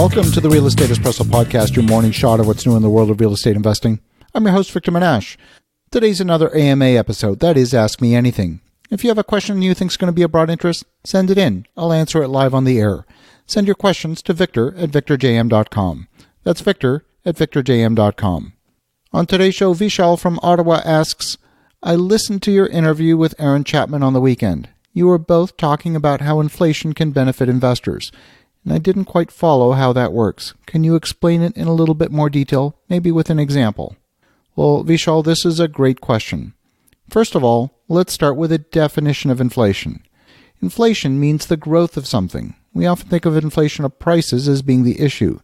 Welcome to the Real Estate Espresso Podcast, your morning shot of what's new in the world of real estate investing. I'm your host, Victor Menashe. Today's another AMA episode, that is Ask Me Anything. If you have a question you think is going to be of broad interest, send it in. I'll answer it live on the air. Send your questions to victor@victorjm.com. That's victor@victorjm.com. On today's show, Vishal from Ottawa asks, I listened to your interview with Aaron Chapman on the weekend. You were both talking about how inflation can benefit investors, and I didn't quite follow how that works. Can you explain it in a little bit more detail, maybe with an example? Well, Vishal, this is a great question. First of all, let's start with a definition of inflation. Inflation means the growth of something. We often think of inflation of prices as being the issue,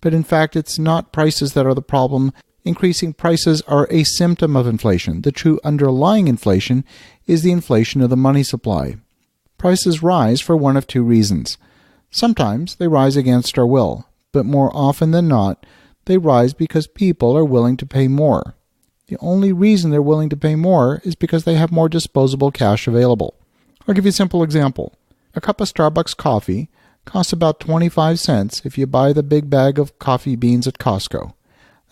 but in fact, it's not prices that are the problem. Increasing prices are a symptom of inflation. The true underlying inflation is the inflation of the money supply. Prices rise for one of two reasons. Sometimes they rise against our will, but more often than not, they rise because people are willing to pay more. The only reason they're willing to pay more is because they have more disposable cash available. I'll give you a simple example. A cup of Starbucks coffee costs about 25 cents if you buy the big bag of coffee beans at Costco.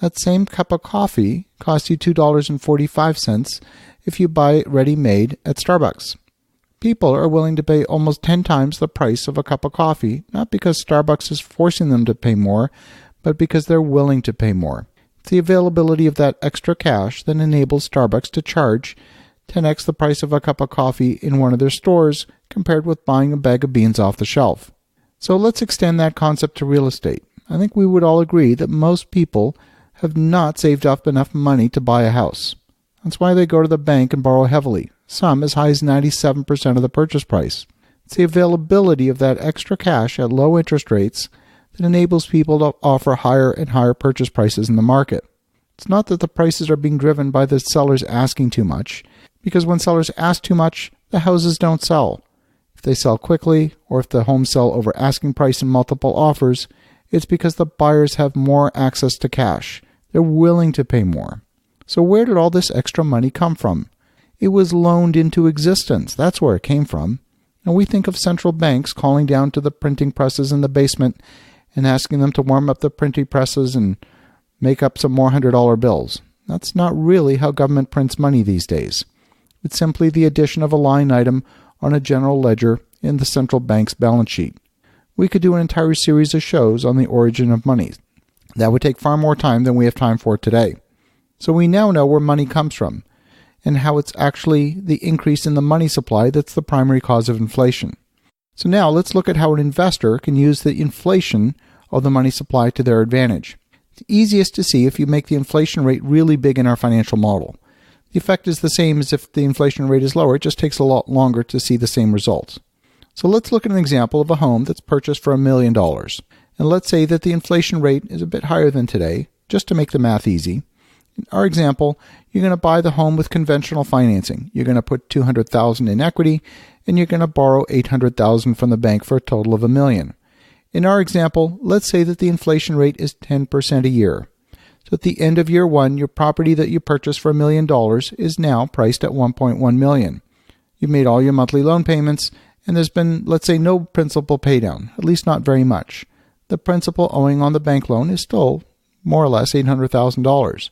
That same cup of coffee costs you $2.45 if you buy it ready-made at Starbucks. People are willing to pay almost 10 times the price of a cup of coffee, not because Starbucks is forcing them to pay more, but because they're willing to pay more. It's the availability of that extra cash that enables Starbucks to charge 10x the price of a cup of coffee in one of their stores compared with buying a bag of beans off the shelf. So let's extend that concept to real estate. I think we would all agree that most people have not saved up enough money to buy a house. That's why they go to the bank and borrow heavily, some as high as 97% of the purchase price. It's the availability of that extra cash at low interest rates that enables people to offer higher and higher purchase prices in the market. It's not that the prices are being driven by the sellers asking too much, because when sellers ask too much, the houses don't sell. If they sell quickly, or if the homes sell over asking price in multiple offers, it's because the buyers have more access to cash. They're willing to pay more. So where did all this extra money come from? It was loaned into existence. That's where it came from. And we think of central banks calling down to the printing presses in the basement and asking them to warm up the printing presses and make up some more $100 bills. That's not really how government prints money these days. It's simply the addition of a line item on a general ledger in the central bank's balance sheet. We could do an entire series of shows on the origin of money. That would take far more time than we have time for today. So we now know where money comes from and how it's actually the increase in the money supply that's the primary cause of inflation. So now let's look at how an investor can use the inflation of the money supply to their advantage. It's easiest to see if you make the inflation rate really big in our financial model. The effect is the same as if the inflation rate is lower. It just takes a lot longer to see the same results. So let's look at an example of a home that's purchased for $1 million. And let's say that the inflation rate is a bit higher than today, just to make the math easy. In our example, you're going to buy the home with conventional financing. You're going to put $200,000 in equity, and you're going to borrow $800,000 from the bank for a total of $1 million. In our example, let's say that the inflation rate is 10% a year. So at the end of year one, your property that you purchased for $1 million is now priced at $1.1 million. You've made all your monthly loan payments, and there's been, let's say, no principal paydown, at least not very much. The principal owing on the bank loan is still more or less $800,000.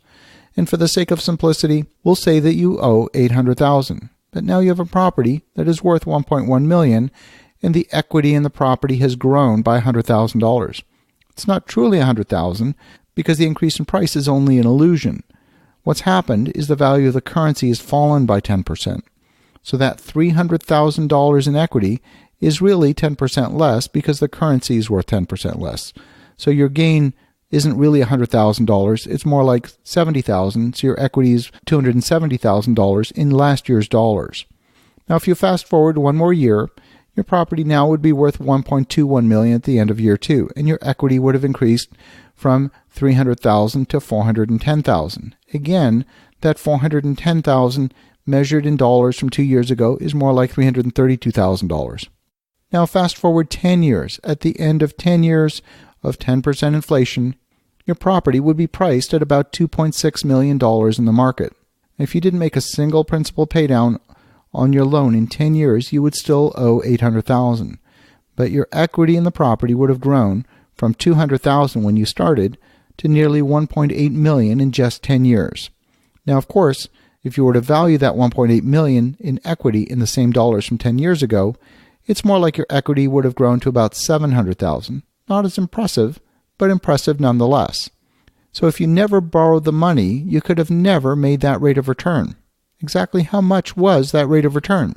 And for the sake of simplicity, we'll say that you owe $800,000. But now you have a property that is worth $1.1 million, and the equity in the property has grown by $100,000. It's not truly $100,000 because the increase in price is only an illusion. What's happened is the value of the currency has fallen by 10%. So that $300,000 in equity is really 10% less because the currency is worth 10% less. So your gain isn't really $100,000. It's more like $70,000. So your equity is $270,000 in last year's dollars. Now, if you fast forward one more year, your property now would be worth $1.21 million at the end of year two, and your equity would have increased from $300,000 to $410,000. Again, that $410,000 measured in dollars from 2 years ago is more like $332,000. Now fast forward 10 years. At the end of 10 years of 10% inflation, your property would be priced at about $2.6 million in the market. If you didn't make a single principal paydown on your loan in 10 years, you would still owe $800,000. But your equity in the property would have grown from $200,000 when you started to nearly $1.8 million in just 10 years. Now, of course, if you were to value that $1.8 million in equity in the same dollars from 10 years ago, it's more like your equity would have grown to about $700,000. Not as impressive, but impressive nonetheless. So if you never borrowed the money, you could have never made that rate of return. Exactly how much was that rate of return?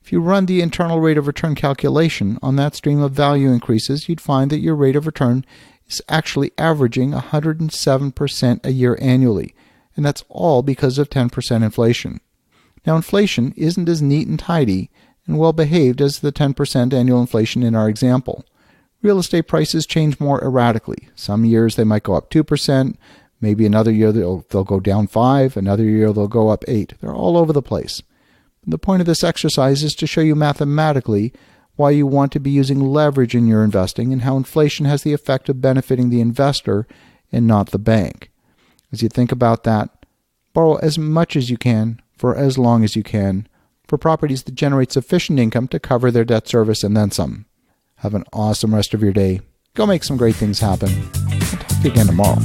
If you run the internal rate of return calculation on that stream of value increases, you'd find that your rate of return is actually averaging 107% a year annually, and that's all because of 10% inflation. Now, inflation isn't as neat and tidy and well behaved as the 10% annual inflation in our example. Real estate prices change more erratically. Some years they might go up 2%, maybe another year they'll go down 5%, another year they'll go up 8%. They're all over the place. The point of this exercise is to show you mathematically why you want to be using leverage in your investing and how inflation has the effect of benefiting the investor and not the bank. As you think about that, borrow as much as you can for as long as you can for properties that generate sufficient income to cover their debt service and then some. Have an awesome rest of your day. Go make some great things happen. I'll talk to you again tomorrow.